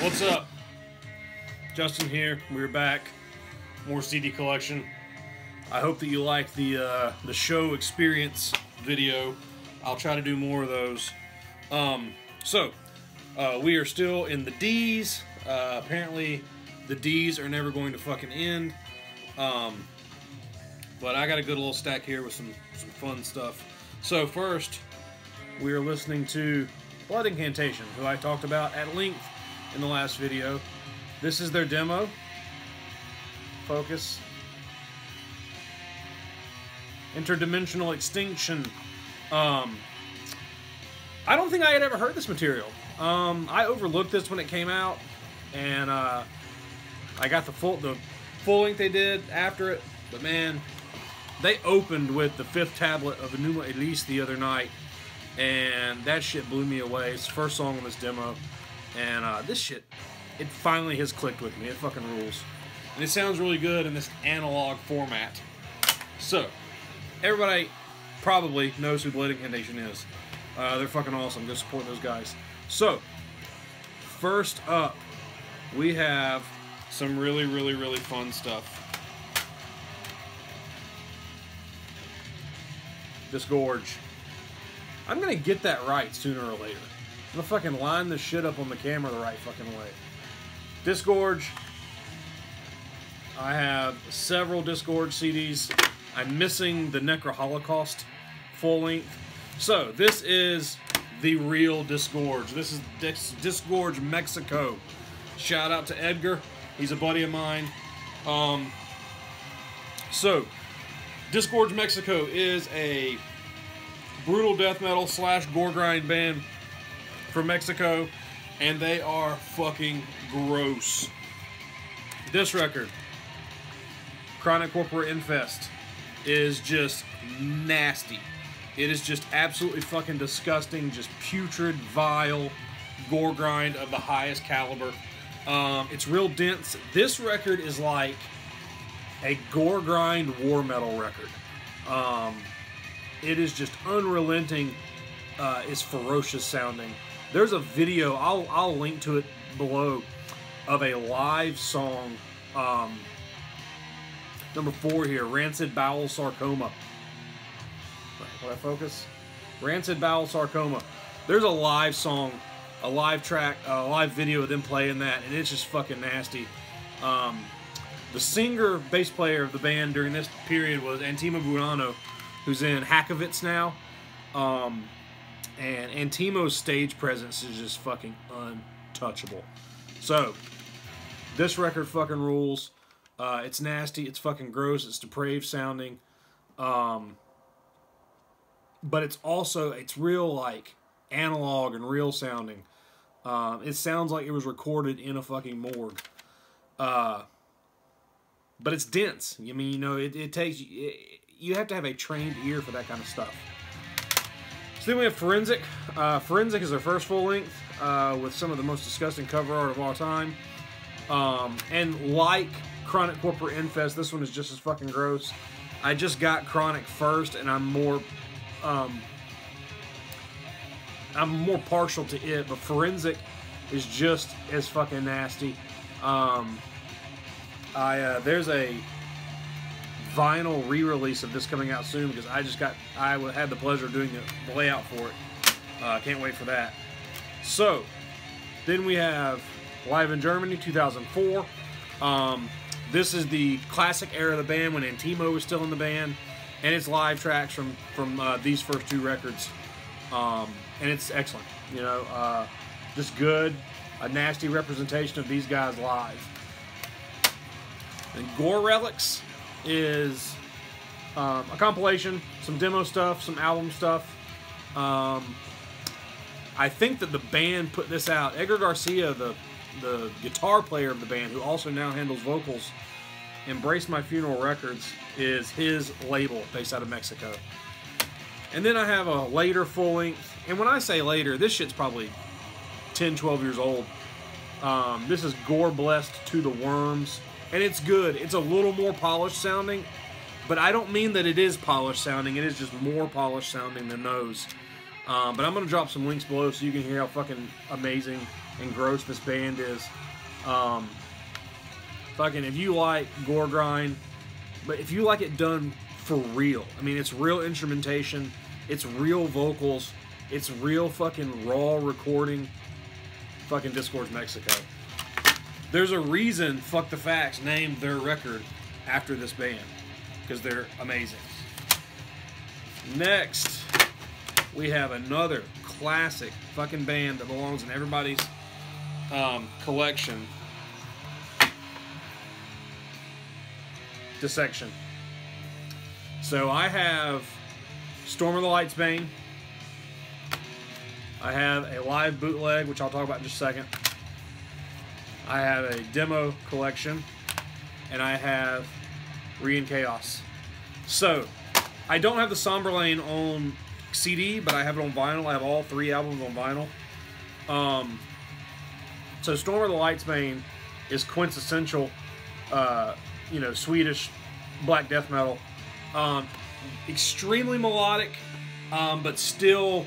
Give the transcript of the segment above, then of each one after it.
What's up? Justin here. We're back. More CD collection. I hope that you like the show experience video. I'll try to do more of those. We are still in the D's. Apparently, the D's are never going to fucking end. But I got a good little stack here with some fun stuff. So first, we are listening to Blood Incantation, who I talked about at length in the last video. This is their demo. Focus. Interdimensional Extinction. I don't think I had ever heard this material. I overlooked this when it came out, and I got the full length they did after it. But man, they opened with the 5th tablet of Enuma Elise the other night, and that shit blew me away. It's the first song on this demo, and this shit, it finally has clicked with me. It fucking rules. And it sounds really good in this analog format. So, everybody probably knows who Blood Incantation is. They're fucking awesome. Go support those guys. So, first up, we have some really fun stuff. Disgorge. I'm gonna get that right sooner or later. I'm gonna fucking line this shit up on the camera the right fucking way. Disgorge. I have several Disgorge CDs. I'm missing the Necro Holocaust full length. So, this is the real Disgorge. This is Disgorge Mexico. Shout out to Edgar. He's a buddy of mine. Disgorge Mexico is a brutal death metal / gore grind band from Mexico, and they are fucking gross. This record, Chronic Corporate Infest, is just nasty. It is just absolutely fucking disgusting, just putrid, vile gore grind of the highest caliber. It's real dense. This record is like a gore grind war metal record. It is just unrelenting. It's ferocious sounding. There's a video, I'll link to it below, of a live song, number 4 here, Rancid Bowel Sarcoma. Will I focus? Rancid Bowel Sarcoma. There's a live song, a live track, a live video of them playing that, and it's just fucking nasty. The singer, bass player of the band during this period was Antimo Buono, who's in Hackovitz now. And Antimo's stage presence is just fucking untouchable. So, this record fucking rules. It's nasty, it's fucking gross, it's depraved sounding. But it's also, it's real like analog and real sounding. It sounds like it was recorded in a fucking morgue. But it's dense. I mean, you know, it takes... you have to have a trained ear for that kind of stuff. So then we have Forensic. Forensic is their first full-length, with some of the most disgusting cover art of all time. And like Chronic Corporate Infest, this one is just as fucking gross. I just got Chronic first, and I'm more partial to it, but Forensic is just as fucking nasty. There's a vinyl re-release of this coming out soon because I had the pleasure of doing the layout for it. Can't wait for that. So, then we have Live in Germany, 2004. This is the classic era of the band when Antimo was still in the band, and it's live tracks from these first 2 records, and it's excellent. You know, just good, a nasty representation of these guys live. And Gore Relics is a compilation, some demo stuff, some album stuff. I think that the band put this out. Edgar Garcia, the guitar player of the band, who also now handles vocals, Embrace My Funeral Records, is his label based out of Mexico. And then I have a later full-length, and when I say later, this shit's probably 10, 12 years old. This is Gore Blessed to the Worms. And it's good. It's a little more polished sounding, but I don't mean that it is polished sounding. It is just more polished sounding than those. But I'm going to drop some links below so you can hear how fucking amazing and gross this band is. Fucking, if you like gore grind, but if you like it done for real, I mean, it's real instrumentation, it's real vocals, it's real fucking raw recording. Fucking Discord's Mexico. There's a reason Fuck the Facts named their record after this band, because they're amazing. Next, we have another classic fucking band that belongs in everybody's collection. Dissection. So I have Storm of the Light's Bane. I have a live bootleg, which I'll talk about in just a second. I have a demo collection, and I have Re in Chaos. So, I don't have the Somber Lane on CD, but I have it on vinyl. I have all 3 albums on vinyl. So Storm of the Light's Bane is quintessential, you know, Swedish black death metal. Extremely melodic, but still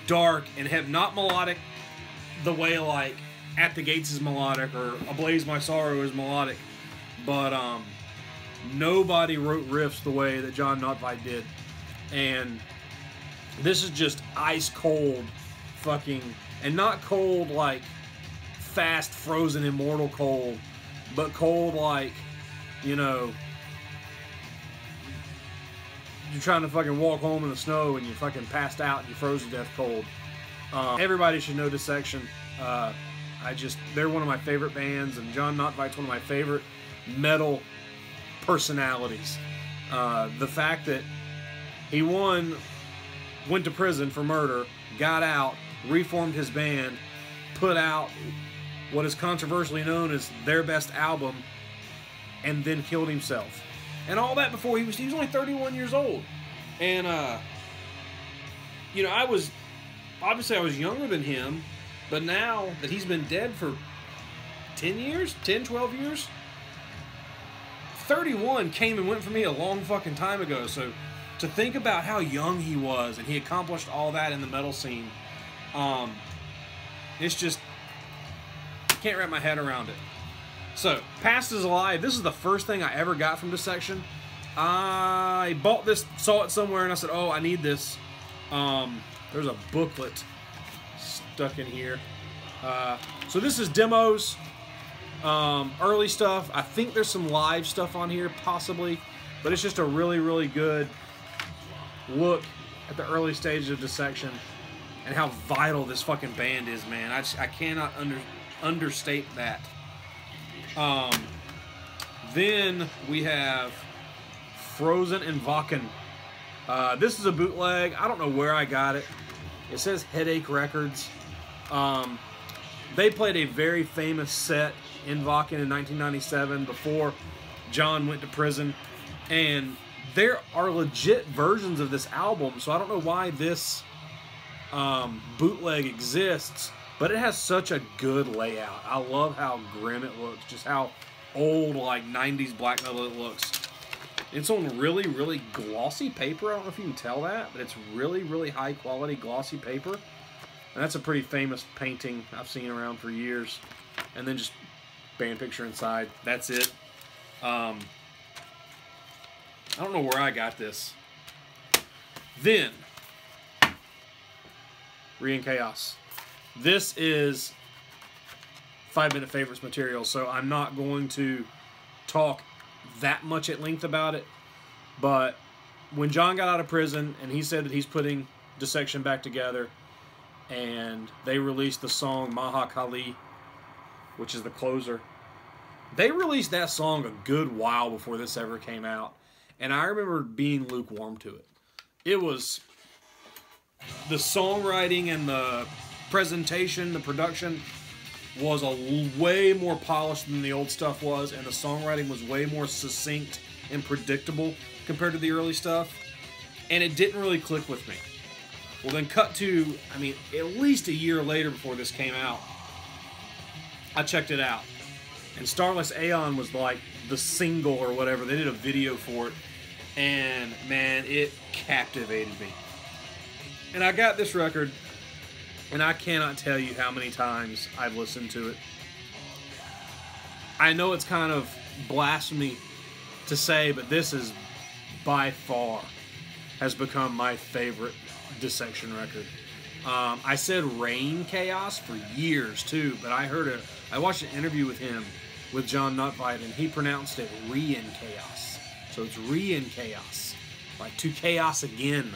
dark and have not melodic the way like At the Gates is melodic or Ablaze My Sorrow is melodic, but nobody wrote riffs the way that John Notveit did, and this is just ice cold fucking, and not cold like fast frozen immortal cold, but cold like, you know, you're trying to fucking walk home in the snow and you fucking passed out and you froze to death cold. Everybody should know Dissection. They're one of my favorite bands, and John Notveit's one of my favorite metal personalities. The fact that he went to prison for murder, got out, reformed his band, put out what is controversially known as their best album, and then killed himself. And all that before he was only 31 years old. And, you know, I was younger than him, but now that he's been dead for 12 years, 31 came and went for me a long fucking time ago. So to think about how young he was and he accomplished all that in the metal scene, it's just, I can't wrap my head around it. So, Past is Alive. This is the first thing I ever got from Dissection. I bought this, saw it somewhere, and I said, oh, I need this. There's a booklet stuck in here. So this is demos, early stuff. I think there's some live stuff on here, possibly. But it's just a really, really good look at the early stages of Dissection and how vital this fucking band is, man. I cannot understate that. Then we have Frozen and Wacken. This is a bootleg. I don't know where I got it. It says Headache Records. They played a very famous set in Wacken in 1997 before John went to prison. And there are legit versions of this album, so I don't know why this bootleg exists. But it has such a good layout. I love how grim it looks. Just how old, like, 90s black metal it looks. It's on really, really glossy paper. I don't know if you can tell that, but it's really, really high quality glossy paper. And that's a pretty famous painting I've seen around for years. And then just band picture inside. That's it. I don't know where I got this. Then, Re in Chaos. This is 5-minute favorites material, so I'm not going to talk that much at length about it. But when John got out of prison and he said that he's putting Dissection back together, and they released the song Maha Kali, which is the closer. They released that song a good while before this ever came out, and I remember being lukewarm to it. It was the songwriting and the presentation, the production was way more polished than the old stuff was, and the songwriting was way more succinct and predictable compared to the early stuff, and it didn't really click with me. Well, then cut to, I mean, at least a year later before this came out, I checked it out, and Starless Aeon was like the single or whatever. They did a video for it, and man, it captivated me. And I got this record, and I cannot tell you how many times I've listened to it. I know it's kind of blasphemy to say, but this is by far has become my favorite Dissection record. I said Rain Chaos for years too, but I watched an interview with him with John Nutfight, and he pronounced it Re-in Chaos. So it's Re-in Chaos, like to chaos again.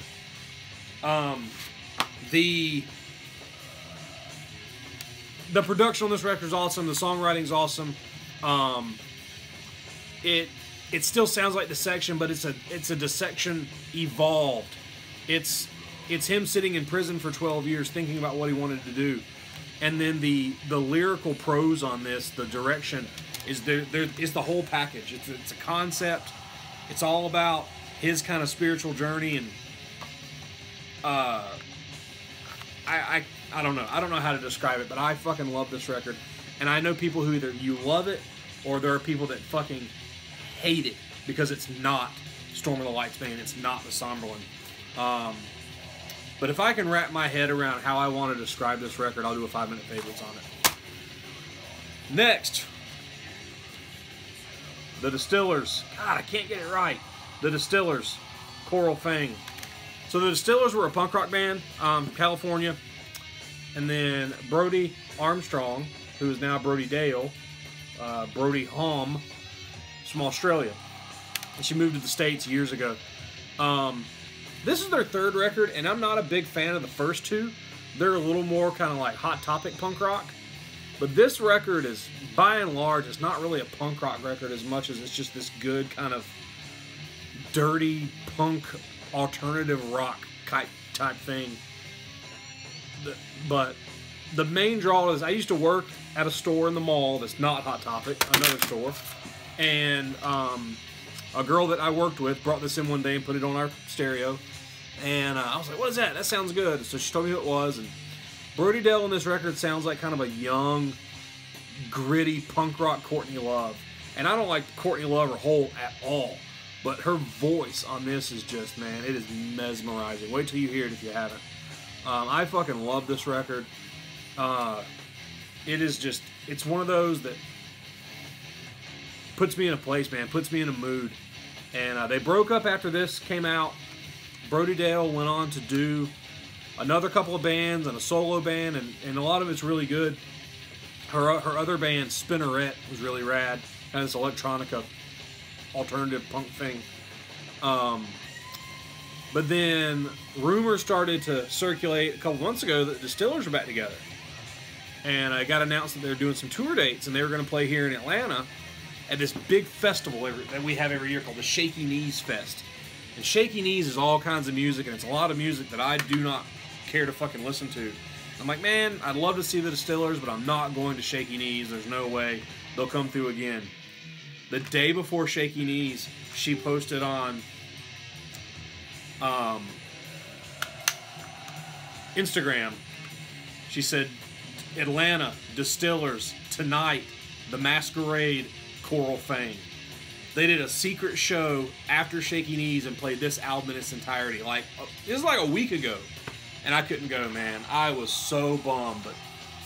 The production on this record is awesome. The songwriting's awesome. It still sounds like Dissection, but it's a Dissection evolved. It's him sitting in prison for 12 years thinking about what he wanted to do. And then the lyrical prose on this, the direction, is the whole package. It's a concept. It's all about his kind of spiritual journey, and I don't know. I don't know how to describe it, but I fucking love this record. And I know people who either you love it, or there are people that fucking hate it because it's not Storm of the Lights Band. It's not the Somberland. But if I can wrap my head around how I want to describe this record, I'll do a 5-minute favorites on it. Next, The Distillers. God, I can't get it right. The Distillers, Coral Fang. So the Distillers were a punk rock band from California. And then Brody Armstrong, who is now Brody Dale, Brody Hom, from Australia. And she moved to the States years ago. This is their third record, and I'm not a big fan of the first two. They're a little more kind of like Hot Topic punk rock. But this record is, by and large, it's not really a punk rock record as much as it's just this good kind of dirty punk alternative rock type thing. But the main draw is, I used to work at a store in the mall that's not Hot Topic, another store. And a girl that I worked with brought this in one day and put it on our stereo. And I was like, what is that? That sounds good. So she told me who it was. And Brody Dell on this record sounds like kind of a young, gritty punk rock Courtney Love. And I don't like Courtney Love or Holt at all. But her voice on this is just, man, it is mesmerizing. Wait till you hear it if you haven't. I fucking love this record. It is just, it's one of those that puts me in a place, man. Puts me in a mood. And they broke up after this came out. Brody Dale went on to do another couple of bands and a solo band, and a lot of it's really good. Her other band, Spinneret, was really rad. Kind of this electronica alternative punk thing. But then rumors started to circulate a couple months ago that Distillers are back together. And I got announced that they were doing some tour dates, and they were going to play here in Atlanta at this big festival that we have every year called the Shaky Knees Fest. And Shaky Knees is all kinds of music, and it's a lot of music that I do not care to fucking listen to. I'm like, man, I'd love to see the Distillers, but I'm not going to Shaky Knees. There's no way they'll come through again. The day before Shaky Knees, she posted on Instagram. She said, Atlanta, Distillers, tonight, The Masquerade, Coral Fang. They did a secret show after Shaky Knees and played this album in its entirety. Like, it was like a week ago. And I couldn't go, man. I was so bummed. But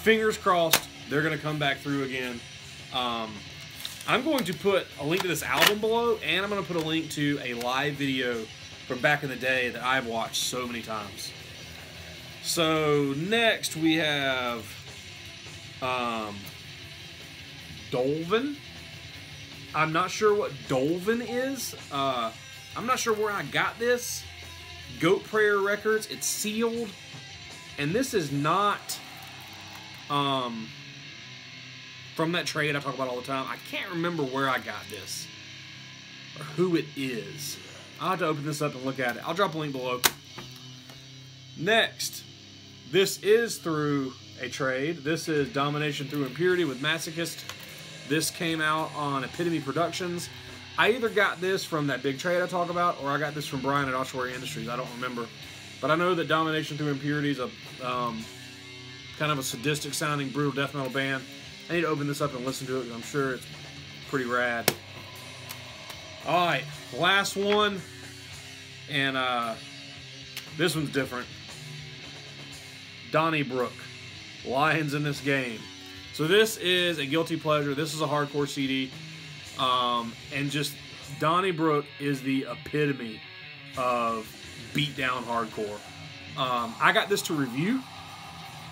fingers crossed, they're going to come back through again. I'm going to put a link to this album below, and I'm going to put a link to a live video from back in the day that I've watched so many times. So, next we have Dolvin. I'm not sure what Dolvin is. I'm not sure where I got this. Goat Prayer Records. It's sealed. And this is not from that trade I talk about all the time. I can't remember where I got this or who it is. I'll have to open this up and look at it. I'll drop a link below. Next, this is through a trade. This is Domination Through Impurity with Masochist. This came out on Epitome Productions. I either got this from that big trade I talk about, or I got this from Brian at Ossuary Industries. I don't remember. But I know that Domination Through Impurity is a kind of a sadistic sounding brutal death metal band. I need to open this up and listen to it because I'm sure it's pretty rad. Alright, last one. And this one's different. Donnybrook, Lions in This Game. So this is a guilty pleasure. This is a hardcore CD. And just Donnybrook is the epitome of beatdown hardcore. I got this to review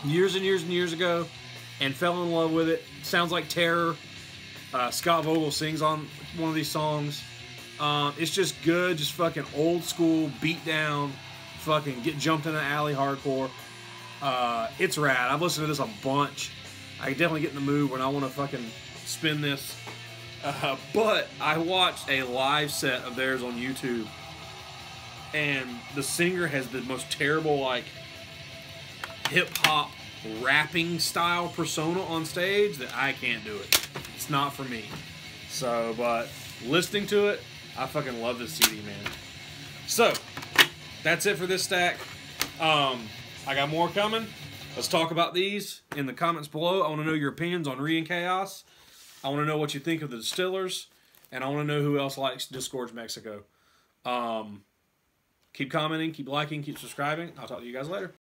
years and years and years ago and fell in love with it. Sounds like Terror. Scott Vogel sings on one of these songs. It's just good, just fucking old school beatdown, fucking get jumped in the alley hardcore. It's rad. I've listened to this a bunch. I can definitely get in the mood when I want to fucking spin this. But I watched a live set of theirs on YouTube, and the singer has the most terrible, like, hip-hop rapping style persona on stage that I can't do it. It's not for me. So, but listening to it, I fucking love this CD, man. So, that's it for this stack. I got more coming. Let's talk about these in the comments below. I want to know your opinions on Reading Chaos. I want to know what you think of the Distillers. And I want to know who else likes Disgorge Mexico. Keep commenting, keep liking, keep subscribing. I'll talk to you guys later.